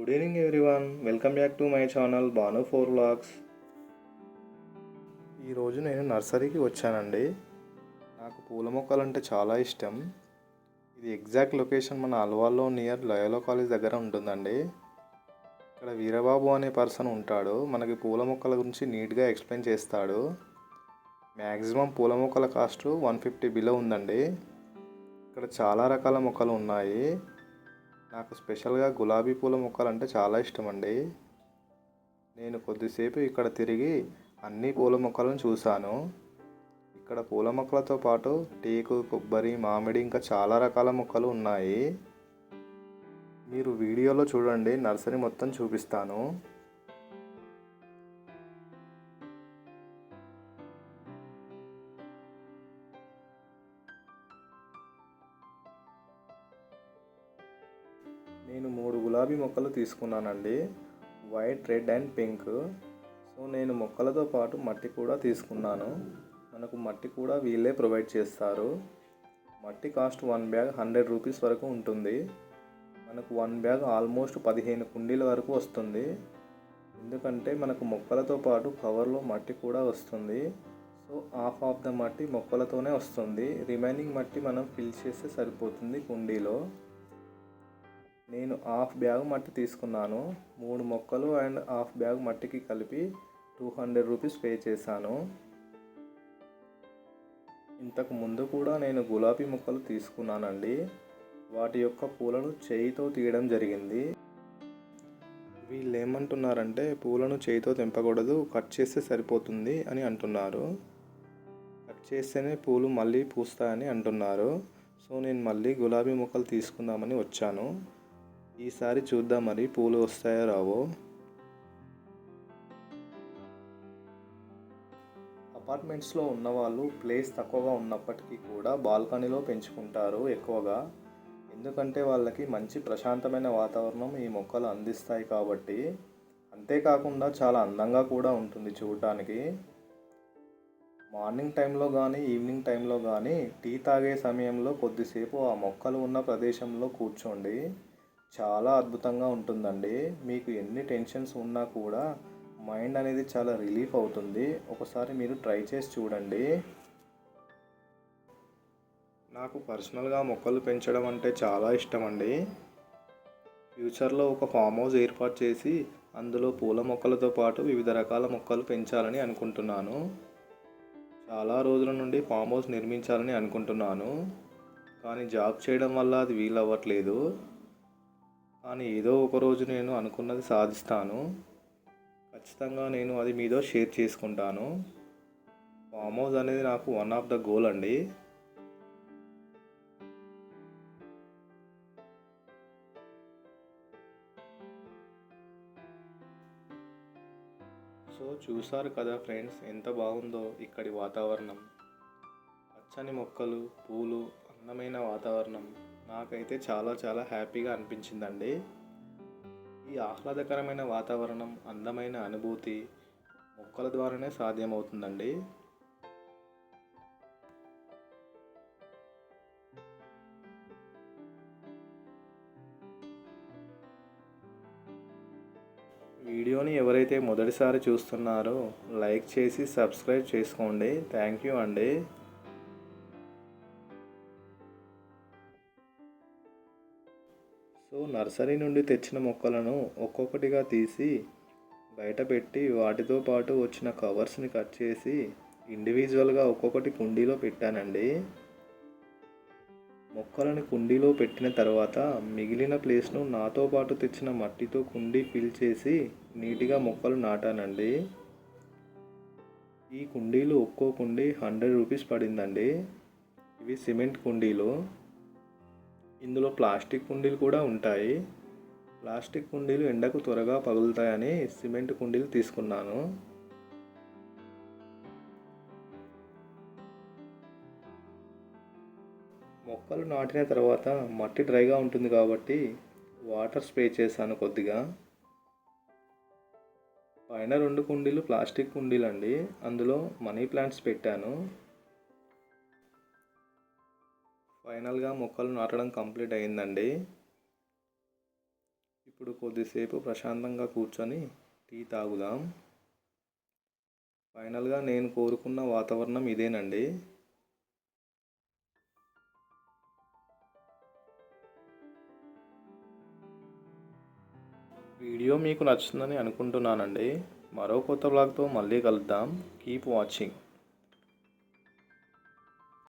Good evening everyone, welcome back to my channel Bhanu 4 vlogs. ఈరోజు నేను నర్సరీకి వచ్చానండి. నాకు పూల మొక్కలు అంటే చాలా ఇష్టం. ఇది ఎగ్జాక్ట్ లొకేషన్ మన అల్వాల్లో నియర్ లయోలా కాలేజ్ దగ్గర ఉంటుందండి. ఇక్కడ వీరబాబు అనే పర్సన్ ఉంటాడు, మనకి పూల మొక్కల గురించి నీట్గా ఎక్స్ప్లెయిన్ చేస్తాడు. మ్యాక్సిమం పూల మొక్కల కాస్ట్ 150 బిలో ఉందండి. ఇక్కడ చాలా రకాల మొక్కలు ఉన్నాయి. నాకు స్పెషల్గా గులాబీ పూల మొక్కలు అంటే చాలా ఇష్టం అండి. నేను కొద్దిసేపు ఇక్కడ తిరిగి అన్ని పూల మొక్కలను చూశాను. ఇక్కడ పూల మొక్కలతో పాటు టేకు, కొబ్బరి, మామిడి ఇంకా చాలా రకాల మొక్కలు ఉన్నాయి. మీరు వీడియోలో చూడండి, నర్సరీ మొత్తం చూపిస్తాను. నేను 3 గులాబీ మొక్కలు తీసుకున్నానండి, white, red and pink. So నేను మొక్కలతో పాటు మట్టి కూడా తీసుకున్నాను. మనకు మట్టి కూడా వీళ్ళే ప్రొవైడ్ చేస్తారు. మట్టి కాస్ట్ 1 బ్యాగ్ 100 రూపీస్ వరకు ఉంటుంది. మనకు 1 బ్యాగ్ ఆల్మోస్ట్ 15 కుండీల వరకు వస్తుంది. ఎందుకంటే మనకు మొక్కలతో పాటు కవర్లో మట్టి కూడా వస్తుంది. సో హాఫ్ ఆఫ్ ద మట్టి మొక్కలతోనే వస్తుంది, రిమైనింగ్ మట్టి మనం ఫిల్ చేస్తే సరిపోతుంది కుండీలో. నేను హాఫ్ బ్యాగ్ మట్టి తీసుకున్నాను. 3 మొక్కలు అండ్ హాఫ్ బ్యాగ్ మట్టికి కలిపి 200 రూపీస్ పే చేశాను. ఇంతకు ముందు కూడా నేను గులాబీ మొక్కలు తీసుకున్నానండి. వాటి యొక్క పూలను చేయితో తీయడం జరిగింది. వీళ్ళు ఏమంటున్నారంటే పూలను చేయితో తెంపకూడదు, కట్ చేస్తే సరిపోతుంది అని అంటున్నారు. కట్ చేస్తేనే పూలు మళ్ళీ పూస్తాయని అంటున్నారు. సో నేను మళ్ళీ గులాబీ మొక్కలు తీసుకుందామని వచ్చాను. ఈసారి చూద్దాం మరి పూలు వస్తాయో రావో. అపార్ట్మెంట్స్లో ఉన్నవాళ్ళు ప్లేస్ తక్కువగా ఉన్నప్పటికీ కూడా బాల్కనీలో పెంచుకుంటారు ఎక్కువగా. ఎందుకంటే వాళ్ళకి మంచి ప్రశాంతమైన వాతావరణం ఈ మొక్కలు అందిస్తాయి కాబట్టి. అంతేకాకుండా చాలా అందంగా కూడా ఉంటుంది చూడటానికి. మార్నింగ్ టైంలో కానీ ఈవినింగ్ టైంలో కానీ టీ తాగే సమయంలో కొద్దిసేపు ఆ మొక్కలు ఉన్న ప్రదేశంలో కూర్చోండి, చాలా అద్భుతంగా ఉంటుందండి. మీకు ఎన్ని టెన్షన్స్ ఉన్నా కూడా మైండ్ అనేది చాలా రిలీఫ్ అవుతుంది. ఒకసారి మీరు ట్రై చేసి చూడండి. నాకు పర్సనల్గా మొక్కలు పెంచడం అంటే చాలా ఇష్టం అండి. ఫ్యూచర్లో ఒక ఫామ్ హౌస్ ఏర్పాటు చేసి అందులో పూల మొక్కలతో పాటు వివిధ రకాల మొక్కలు పెంచాలని అనుకుంటున్నాను. చాలా రోజుల నుండి ఫామ్ హౌస్ నిర్మించాలని అనుకుంటున్నాను, కానీ జాబ్ చేయడం వల్ల అది వీలవ్వట్లేదు. కానీ ఏదో ఒకరోజు నేను అనుకున్నది సాధిస్తాను. ఖచ్చితంగా నేను అది మీతో షేర్ చేసుకుంటాను. ఫామ్ హౌస్ అనేది నాకు వన్ ఆఫ్ ద గోల్ అండి. సో చూసారు కదా ఫ్రెండ్స్, ఎంత బాగుందో ఇక్కడి వాతావరణం. పచ్చని మొక్కలు, పూలు, అందమైన వాతావరణం. నాకైతే చాలా చాలా హ్యాపీగా అనిపించిందండి. ఈ ఆహ్లాదకరమైన వాతావరణం, అందమైన అనుభూతి మొక్కల ద్వారానే సాధ్యమవుతుందండి. వీడియోని ఎవరైతే మొదటిసారి చూస్తున్నారో లైక్ చేసి సబ్స్క్రైబ్ చేసుకోండి. థ్యాంక్ యూ అండి. సో నర్సరీ నుండి తెచ్చిన మొక్కలను ఒక్కొక్కటిగా తీసి బయట పెట్టి వాటితో పాటు వచ్చిన కవర్స్ని కట్ చేసి ఇండివిజువల్గా ఒక్కొక్కటి కుండీలో పెట్టానండి. మొక్కలను కుండీలో పెట్టిన తర్వాత మిగిలిన ప్లేస్ను నాతో పాటు తెచ్చిన మట్టితో కుండీ ఫిల్ చేసి నీట్గా మొక్కలు నాటానండి. ఈ కుండీలు ఒక్కో కుండీ 100 రూపీస్ పడిందండి. ఇవి సిమెంట్ కుండీలు. ఇందులో ప్లాస్టిక్ కుండీలు కూడా ఉంటాయి. ప్లాస్టిక్ కుండీలు ఎండకు త్వరగా పగులుతాయని సిమెంట్ కుండీలు తీసుకున్నాను. మొక్కలు నాటిన తర్వాత మట్టి డ్రైగా ఉంటుంది కాబట్టి వాటర్ స్ప్రే చేశాను కొద్దిగా. పైన 2 కుండీలు ప్లాస్టిక్ కుండీలు అండి, అందులో మనీ ప్లాంట్స్ పెట్టాను. ఫైనల్గా మొక్కలు నాటడం కంప్లీట్ అయిందండి. ఇప్పుడు కొద్దిసేపు ప్రశాంతంగా కూర్చొని టీ తాగుదాం. ఫైనల్గా నేను కోరుకున్న వాతావరణం ఇదేనండి. వీడియో మీకు నచ్చుతుందని అనుకుంటున్నానండి. మరో కొత్త బ్లాగ్తో మళ్ళీ కలుద్దాం. Keep watching.